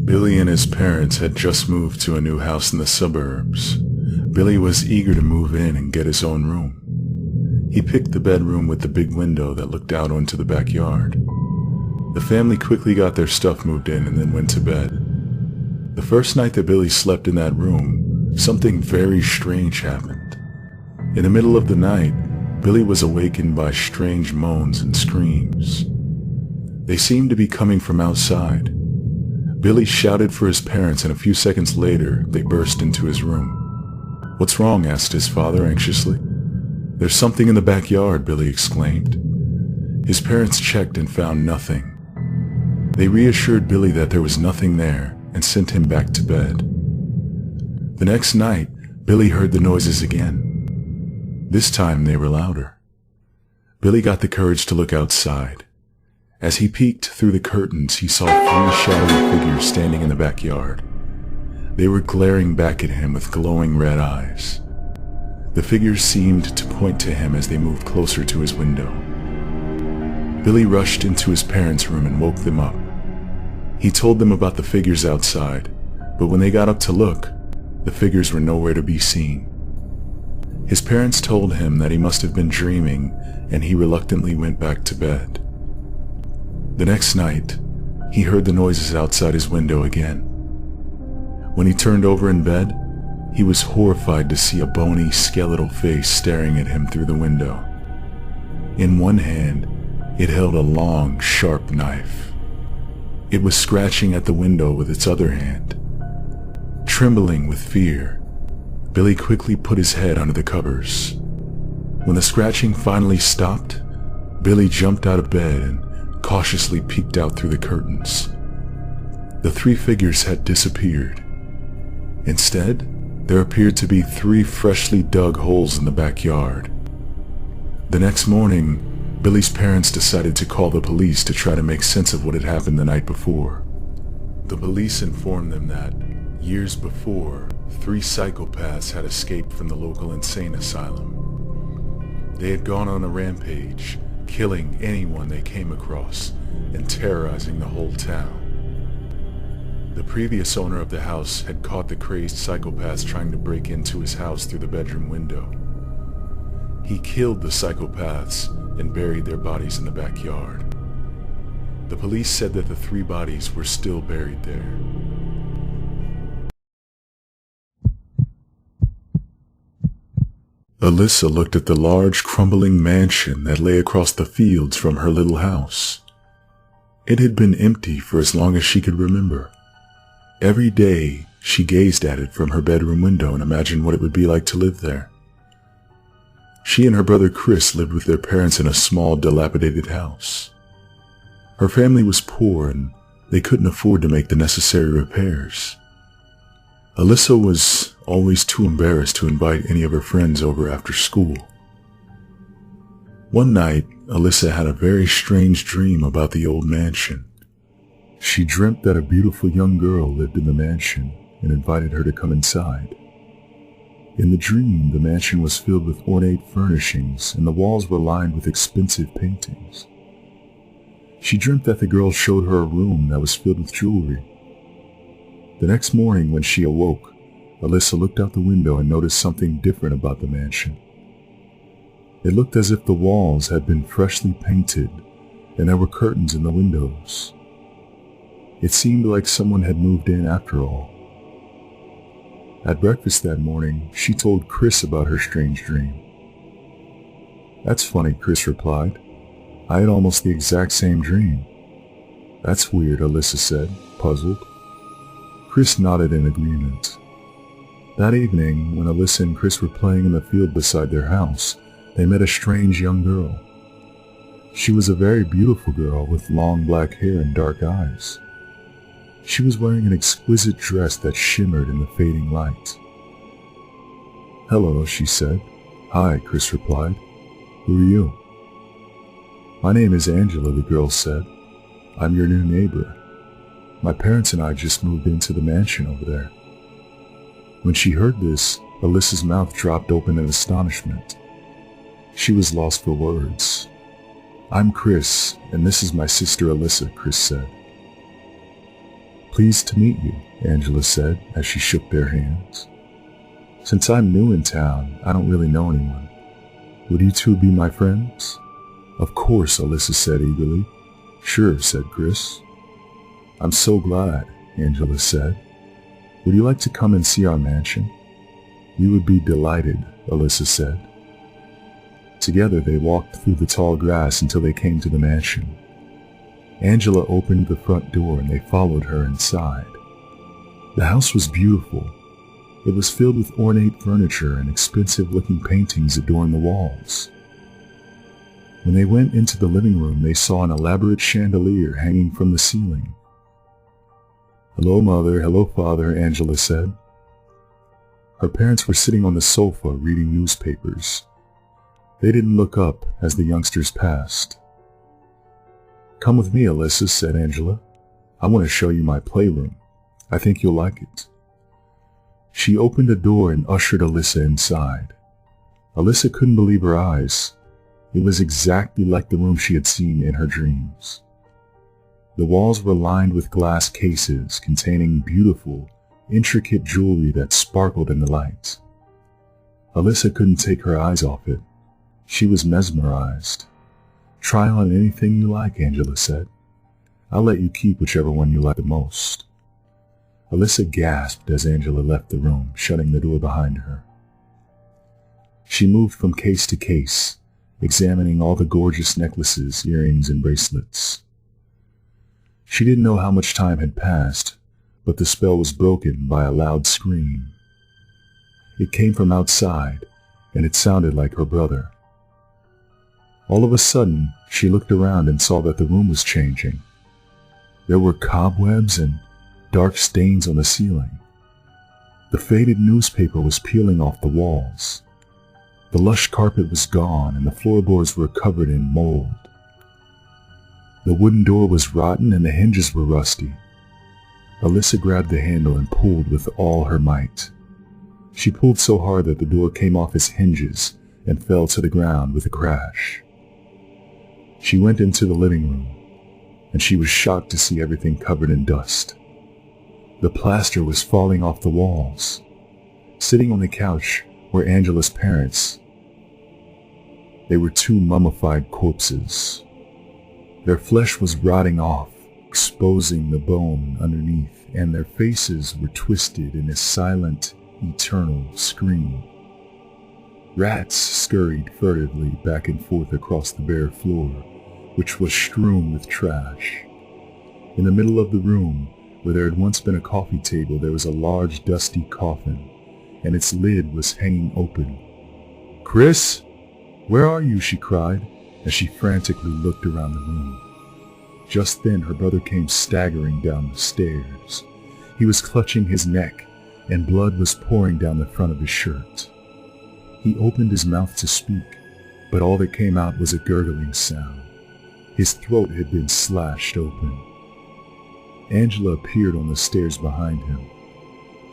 Billy and his parents had just moved to a new house in the suburbs. Billy was eager to move in and get his own room. He picked the bedroom with the big window that looked out onto the backyard. The family quickly got their stuff moved in and then went to bed. The first night that Billy slept in that room, something very strange happened. In the middle of the night, Billy was awakened by strange moans and screams. They seemed to be coming from outside. Billy shouted for his parents, and a few seconds later, they burst into his room. "What's wrong?" asked his father anxiously. "There's something in the backyard," Billy exclaimed. His parents checked and found nothing. They reassured Billy that there was nothing there and sent him back to bed. The next night, Billy heard the noises again. This time they were louder. Billy got the courage to look outside. As he peeked through the curtains, he saw 3 shadowy figures standing in the backyard. They were glaring back at him with glowing red eyes. The figures seemed to point to him as they moved closer to his window. Billy rushed into his parents' room and woke them up. He told them about the figures outside, but when they got up to look, the figures were nowhere to be seen. His parents told him that he must have been dreaming, and he reluctantly went back to bed. The next night, he heard the noises outside his window again. When he turned over in bed, he was horrified to see a bony, skeletal face staring at him through the window. In one hand, it held a long, sharp knife. It was scratching at the window with its other hand. Trembling with fear, Billy quickly put his head under the covers. When the scratching finally stopped, Billy jumped out of bed and cautiously peeked out through the curtains. The 3 figures had disappeared. Instead, there appeared to be 3 freshly dug holes in the backyard. The next morning, Billy's parents decided to call the police to try to make sense of what had happened the night before. The police informed them that, years before, 3 psychopaths had escaped from the local insane asylum. They had gone on a rampage, killing anyone they came across and terrorizing the whole town. The previous owner of the house had caught the crazed psychopaths trying to break into his house through the bedroom window. He killed the psychopaths and buried their bodies in the backyard. The police said that the 3 bodies were still buried there. Alyssa looked at the large, crumbling mansion that lay across the fields from her little house. It had been empty for as long as she could remember. Every day, she gazed at it from her bedroom window and imagined what it would be like to live there. She and her brother Chris lived with their parents in a small, dilapidated house. Her family was poor and they couldn't afford to make the necessary repairs. Alyssa was always too embarrassed to invite any of her friends over after school. One night, Alyssa had a very strange dream about the old mansion. She dreamt that a beautiful young girl lived in the mansion and invited her to come inside. In the dream, the mansion was filled with ornate furnishings and the walls were lined with expensive paintings. She dreamt that the girl showed her a room that was filled with jewelry. The next morning when she awoke, Alyssa looked out the window and noticed something different about the mansion. It looked as if the walls had been freshly painted and there were curtains in the windows. It seemed like someone had moved in after all. At breakfast that morning, she told Chris about her strange dream. "That's funny," Chris replied. "I had almost the exact same dream." "That's weird," Alyssa said, puzzled. Chris nodded in agreement. That evening, when Alyssa and Chris were playing in the field beside their house, they met a strange young girl. She was a very beautiful girl with long black hair and dark eyes. She was wearing an exquisite dress that shimmered in the fading light. "Hello," she said. "Hi," Chris replied. "Who are you?" "My name is Angela," the girl said. "I'm your new neighbor. My parents and I just moved into the mansion over there." When she heard this, Alyssa's mouth dropped open in astonishment. She was lost for words. "I'm Chris, and this is my sister Alyssa," Chris said. "Pleased to meet you," Angela said as she shook their hands. "Since I'm new in town, I don't really know anyone. Would you two be my friends?" "Of course," Alyssa said eagerly. "Sure," said Chris. "I'm so glad," Angela said. "Would you like to come and see our mansion?" "We would be delighted," Alyssa said. Together they walked through the tall grass until they came to the mansion. Angela opened the front door and they followed her inside. The house was beautiful. It was filled with ornate furniture and expensive-looking paintings adorned the walls. When they went into the living room, they saw an elaborate chandelier hanging from the ceiling. "Hello, Mother. Hello, Father," Angela said. Her parents were sitting on the sofa reading newspapers. They didn't look up as the youngsters passed. "Come with me, Alyssa," said Angela. "I want to show you my playroom. I think you'll like it." She opened a door and ushered Alyssa inside. Alyssa couldn't believe her eyes. It was exactly like the room she had seen in her dreams. The walls were lined with glass cases containing beautiful, intricate jewelry that sparkled in the light. Alyssa couldn't take her eyes off it. She was mesmerized. "Try on anything you like," Angela said. "I'll let you keep whichever one you like the most." Alyssa gasped as Angela left the room, shutting the door behind her. She moved from case to case, examining all the gorgeous necklaces, earrings, and bracelets. She didn't know how much time had passed, but the spell was broken by a loud scream. It came from outside, and it sounded like her brother. All of a sudden, she looked around and saw that the room was changing. There were cobwebs and dark stains on the ceiling. The faded newspaper was peeling off the walls. The lush carpet was gone and the floorboards were covered in mold. The wooden door was rotten and the hinges were rusty. Alyssa grabbed the handle and pulled with all her might. She pulled so hard that the door came off its hinges and fell to the ground with a crash. She went into the living room, and she was shocked to see everything covered in dust. The plaster was falling off the walls. Sitting on the couch were Angela's parents. They were two mummified corpses. Their flesh was rotting off, exposing the bone underneath, and their faces were twisted in a silent, eternal scream. Rats scurried furtively back and forth across the bare floor, which was strewn with trash. In the middle of the room, where there had once been a coffee table, there was a large dusty coffin, and its lid was hanging open. "Chris, where are you?" she cried, as she frantically looked around the room. Just then her brother came staggering down the stairs. He was clutching his neck, and blood was pouring down the front of his shirt. He opened his mouth to speak, but all that came out was a gurgling sound. His throat had been slashed open. Angela appeared on the stairs behind him.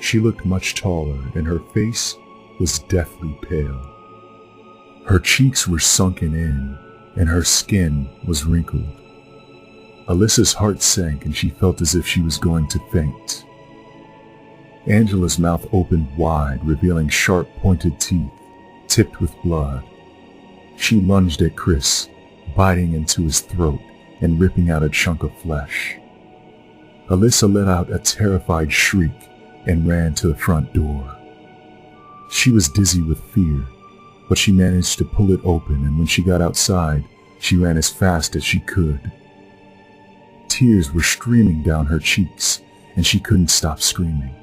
She looked much taller, and her face was deathly pale. Her cheeks were sunken in, and her skin was wrinkled. Alyssa's heart sank, and she felt as if she was going to faint. Angela's mouth opened wide, revealing sharp, pointed teeth, tipped with blood. She lunged at Chris, biting into his throat and ripping out a chunk of flesh. Alyssa let out a terrified shriek and ran to the front door. She was dizzy with fear, but she managed to pull it open, and when she got outside, she ran as fast as she could. Tears were streaming down her cheeks, and she couldn't stop screaming.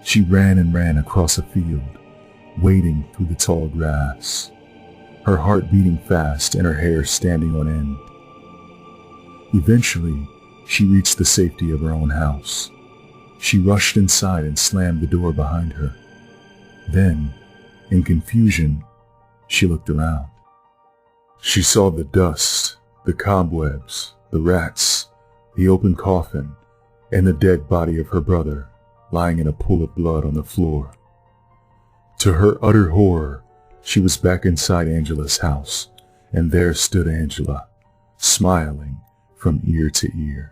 She ran and ran across a field, wading through the tall grass, her heart beating fast and her hair standing on end. Eventually, she reached the safety of her own house. She rushed inside and slammed the door behind her. Then, in confusion, she looked around. She saw the dust, the cobwebs, the rats, the open coffin, and the dead body of her brother lying in a pool of blood on the floor. To her utter horror, she was back inside Angela's house, and there stood Angela, smiling from ear to ear,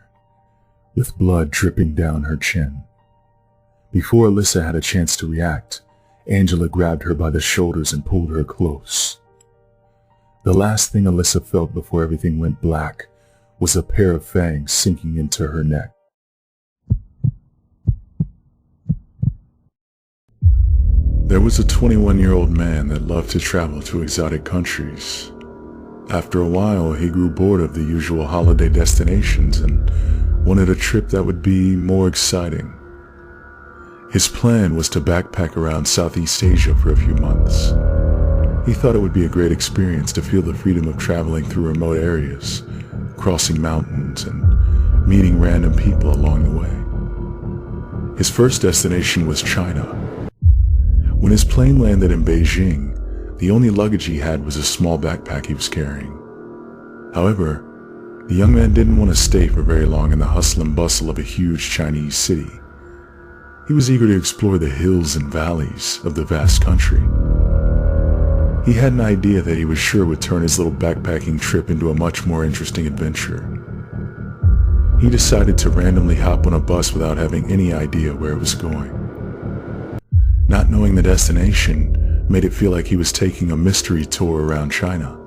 with blood dripping down her chin. Before Alyssa had a chance to react, Angela grabbed her by the shoulders and pulled her close. The last thing Alyssa felt before everything went black was a pair of fangs sinking into her neck. There was a 21-year-old man that loved to travel to exotic countries. After a while, he grew bored of the usual holiday destinations and wanted a trip that would be more exciting. His plan was to backpack around Southeast Asia for a few months. He thought it would be a great experience to feel the freedom of traveling through remote areas, crossing mountains, and meeting random people along the way. His first destination was China. When his plane landed in Beijing, the only luggage he had was a small backpack he was carrying. However, the young man didn't want to stay for very long in the hustle and bustle of a huge Chinese city. He was eager to explore the hills and valleys of the vast country. He had an idea that he was sure would turn his little backpacking trip into a much more interesting adventure. He decided to randomly hop on a bus without having any idea where it was going. Not knowing the destination made it feel like he was taking a mystery tour around China.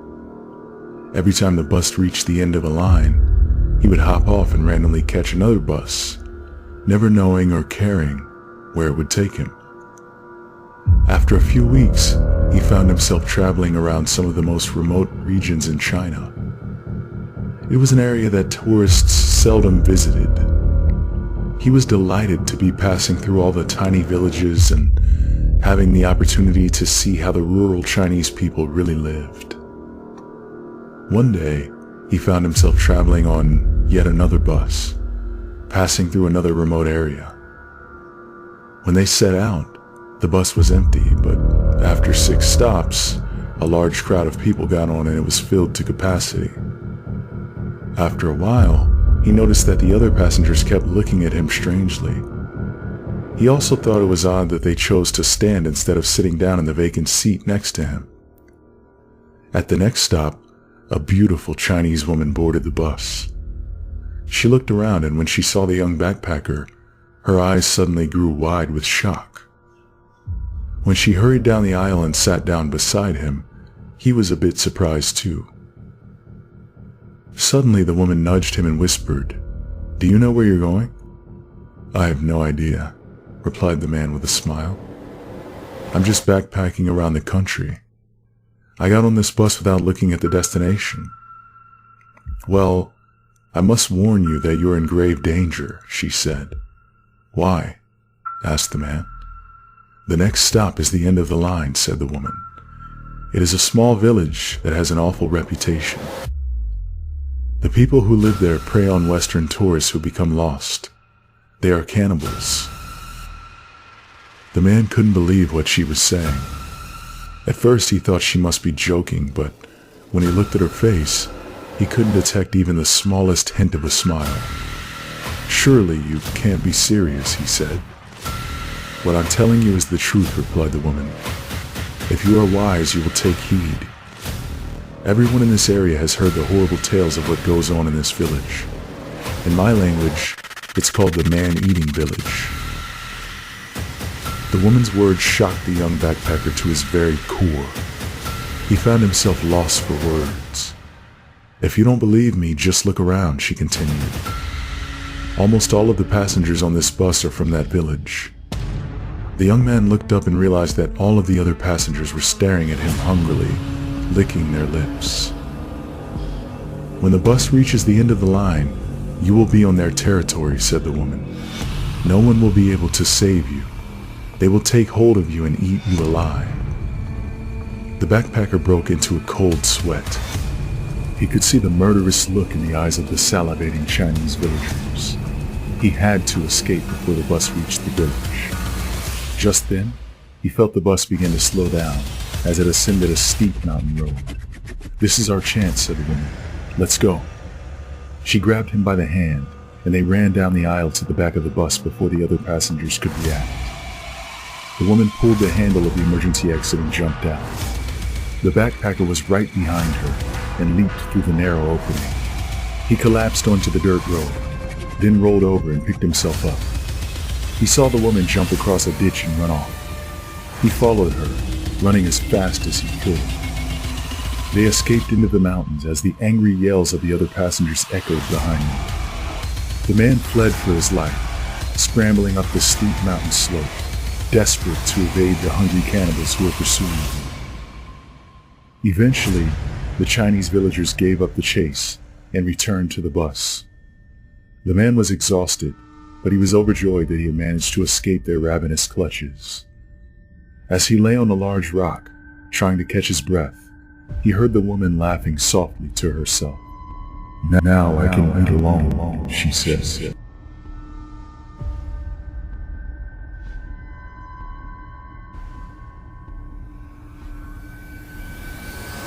Every time the bus reached the end of a line, he would hop off and randomly catch another bus, never knowing or caring where it would take him. After a few weeks, he found himself traveling around some of the most remote regions in China. It was an area that tourists seldom visited. He was delighted to be passing through all the tiny villages and having the opportunity to see how the rural Chinese people really lived. One day, he found himself traveling on yet another bus, passing through another remote area. When they set out, the bus was empty, but after 6 stops, a large crowd of people got on and it was filled to capacity. After a while, he noticed that the other passengers kept looking at him strangely. He also thought it was odd that they chose to stand instead of sitting down in the vacant seat next to him. At the next stop, a beautiful Chinese woman boarded the bus. She looked around, and when she saw the young backpacker, her eyes suddenly grew wide with shock. When she hurried down the aisle and sat down beside him, he was a bit surprised too. Suddenly the woman nudged him and whispered, "Do you know where you're going?" "I have no idea," replied the man with a smile. "I'm just backpacking around the country. I got on this bus without looking at the destination." "Well, I must warn you that you're in grave danger," she said. "Why?" asked the man. "The next stop is the end of the line," said the woman. "It is a small village that has an awful reputation. The people who live there prey on Western tourists who become lost. They are cannibals." The man couldn't believe what she was saying. At first he thought she must be joking, but when he looked at her face, he couldn't detect even the smallest hint of a smile. "Surely you can't be serious," he said. "What I'm telling you is the truth," replied the woman. "If you are wise, you will take heed. Everyone in this area has heard the horrible tales of what goes on in this village. In my language, it's called the man-eating village." The woman's words shocked the young backpacker to his very core. He found himself lost for words. "If you don't believe me, just look around," she continued. "Almost all of the passengers on this bus are from that village." The young man looked up and realized that all of the other passengers were staring at him hungrily, licking their lips. "When the bus reaches the end of the line, you will be on their territory," said the woman. "No one will be able to save you. They will take hold of you and eat you alive." The backpacker broke into a cold sweat. He could see the murderous look in the eyes of the salivating Chinese villagers. He had to escape before the bus reached the village. Just then, he felt the bus begin to slow down as it ascended a steep mountain road. "This is our chance," said the woman. "Let's go." She grabbed him by the hand, and they ran down the aisle to the back of the bus before the other passengers could react. The woman pulled the handle of the emergency exit and jumped out. The backpacker was right behind her and leaped through the narrow opening. He collapsed onto the dirt road, then rolled over and picked himself up. He saw the woman jump across a ditch and run off. He followed her, running as fast as he could. They escaped into the mountains as the angry yells of the other passengers echoed behind them. The man fled for his life, scrambling up the steep mountain slope, desperate to evade the hungry cannibals who were pursuing him. Eventually, the Chinese villagers gave up the chase and returned to the bus. The man was exhausted, but he was overjoyed that he had managed to escape their ravenous clutches. As he lay on a large rock, trying to catch his breath, he heard the woman laughing softly to herself. "Now I can eat alone," she said.